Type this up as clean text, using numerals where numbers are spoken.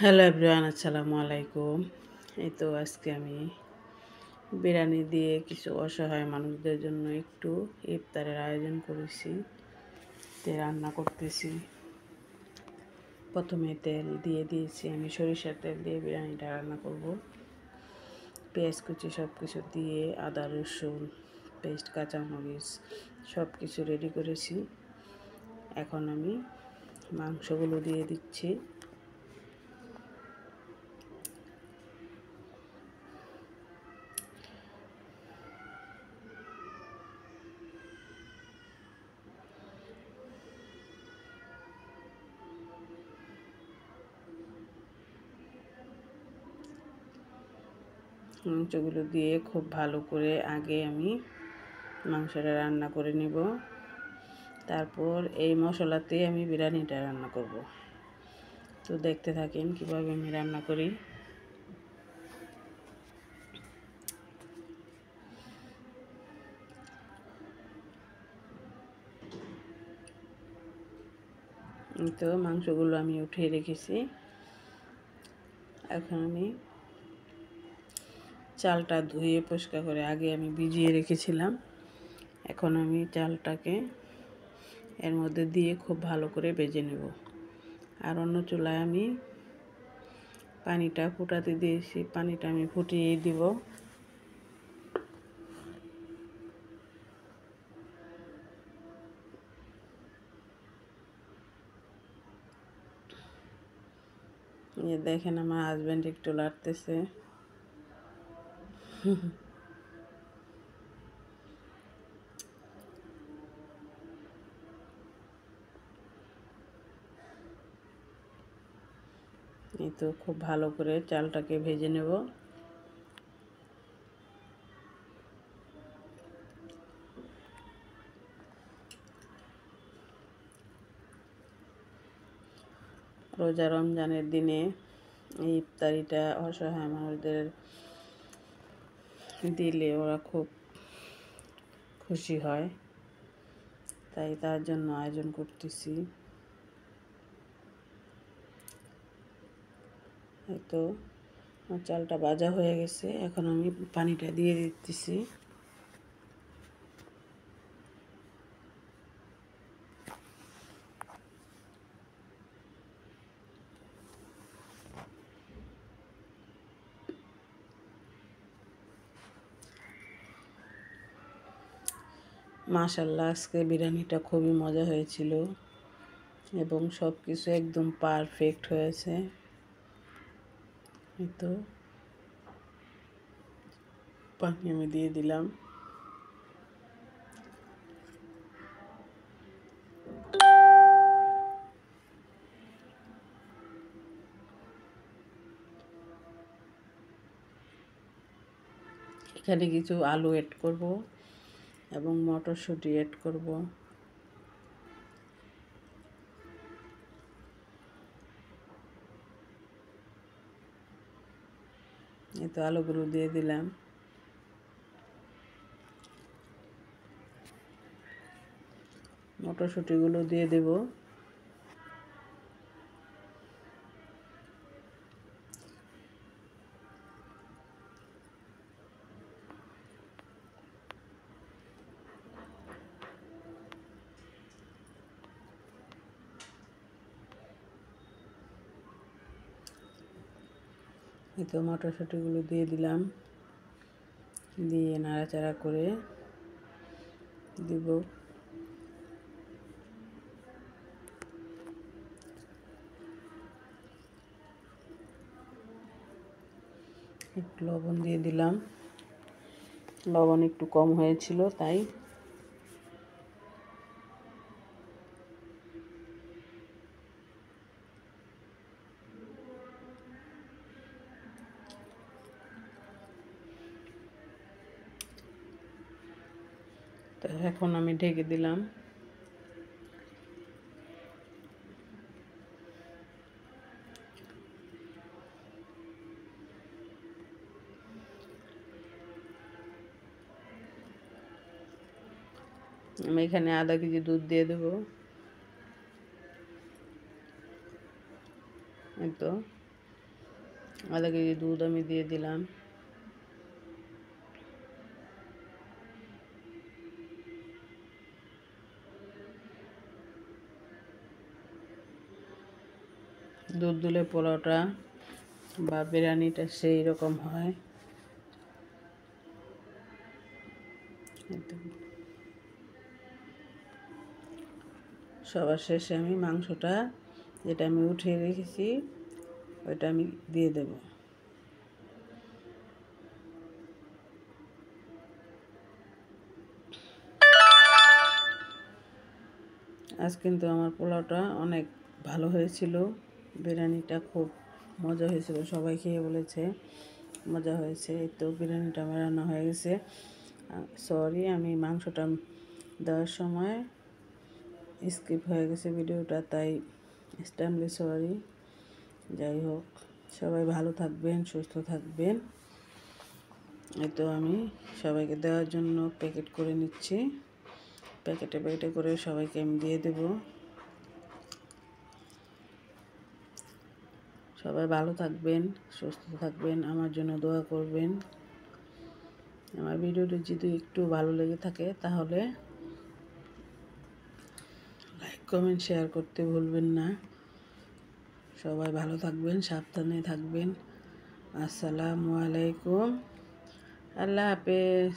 Hello everyone, আসসালামু আলাইকুম। এই তো আজকে আমি বিরিয়ানি দিয়ে কিছু অসহায় মানুষদের জন্য একটু ইফতারের আয়োজন করেছি। রান্না করতেছি। প্রথমে তেল দিয়ে দিয়েছি, আমি সরিষার তেল দিয়ে বিরিয়ানিটা রান্না করব। পেঁয়াজ কুচি সব কিছু দিয়ে আদা রসুন পেস্ট কাঁচামরিচ সব কিছু রেডি করেছি। এখন আমি মাংসগুলো দিয়ে দিচ্ছি। মাংসগুলো দিয়ে খুব ভালো করে আগে আমি মাংসটা রান্না করে নেব। তারপর এই মশলাতে আমি বিরিয়ানিটা রান্না করব। তো দেখতে থাকেন কিভাবে আমি রান্না করি। তো মাংসগুলো আমি উঠিয়ে রেখেছি। এখন আমি চালটা ধুয়ে পরিষ্কার করে আগে আমি ভিজিয়ে রেখেছিলাম। এখন আমি চালটাকে এর মধ্যে দিয়ে খুব ভালো করে ভেজে নেব। আর অন্য চুলায় আমি পানিটা ফুটাতে দিয়েছি, পানিটা আমি ফুটিয়ে দিব। দেখেন আমার হাজব্যান্ড একটু লাড়তেছে। এই তো খুব ভালো করে চালটাকে ভেজে নেব। রোজা রমজানের দিনে এই ইফতারিটা অসহায় মানুষদের দিলে ওরা খুব খুশি হয়, তাই তার জন্য আয়োজন করতেছি। এই তো আমার চালটা ভাজা হয়ে গেছে, এখন আমি পানিটা দিয়ে দিতেছি। মাশাআল্লাহ, আজকে বিরিয়ানিটা খুবই মজা হয়েছিল এবং সব কিছু একদম পারফেক্ট হয়েছে। এই তো পানি আমি দিয়ে দিলাম। এখানে কিছু আলু অ্যাড করব এবং মটরশুঁটি অ্যাড করব। এই তো আলুগুলো দিয়ে দিলাম। মটরশুঁটিগুলো দিয়ে দেব। এই তো মটরশুঁটিগুলো দিয়ে দিলাম, দিয়ে নাড়াচাড়া করে দিব। একটু লবণ দিয়ে দিলাম, লবণ একটু কম হয়েছিল তাই। তো এখন আমি ঢেকে দিলাম। আমি এখানে আধা কেজি দুধ দিয়ে দেবো। এই তো আধা কেজি দুধ আমি দিয়ে দিলাম। দুধ দিলে পোলাওটা বা বিরিয়ানিটা সেই রকম হয়। সবার শেষে আমি মাংসটা যেটা আমি উঠিয়ে রেখেছি ওইটা আমি দিয়ে দেব। আজ কিন্তু আমার পোলাওটা অনেক ভালো হয়েছিল, বিরিয়ানিটা খুব মজা হয়েছিল, সবাই খেয়ে বলেছে মজা হয়েছে। এই তো বিরিয়ানিটা আমার রান্না হয়ে গেছে। সরি, আমি মাংসটা দেওয়ার সময় স্কিপ হয়ে গেছে ভিডিওটা, তাই এক্সট্রিমলি সরি। যাই হোক, সবাই ভালো থাকবেন, সুস্থ থাকবেন। এই তো আমি সবাইকে দেওয়ার জন্য প্যাকেট করে নিচ্ছি। প্যাকেটে প্যাকেটে করে সবাইকে আমি দিয়ে দেব। সবাই ভালো থাকবেন, সুস্থ থাকবেন, আমার জন্য দোয়া করবেন। আমার ভিডিওটি যদি একটু ভালো লেগে থাকে তাহলে লাইক কমেন্ট শেয়ার করতে ভুলবেন না। সবাই ভালো থাকবেন, সাবধানে থাকবেন। আসসালামু আলাইকুম, আল্লাহ হাফেজ।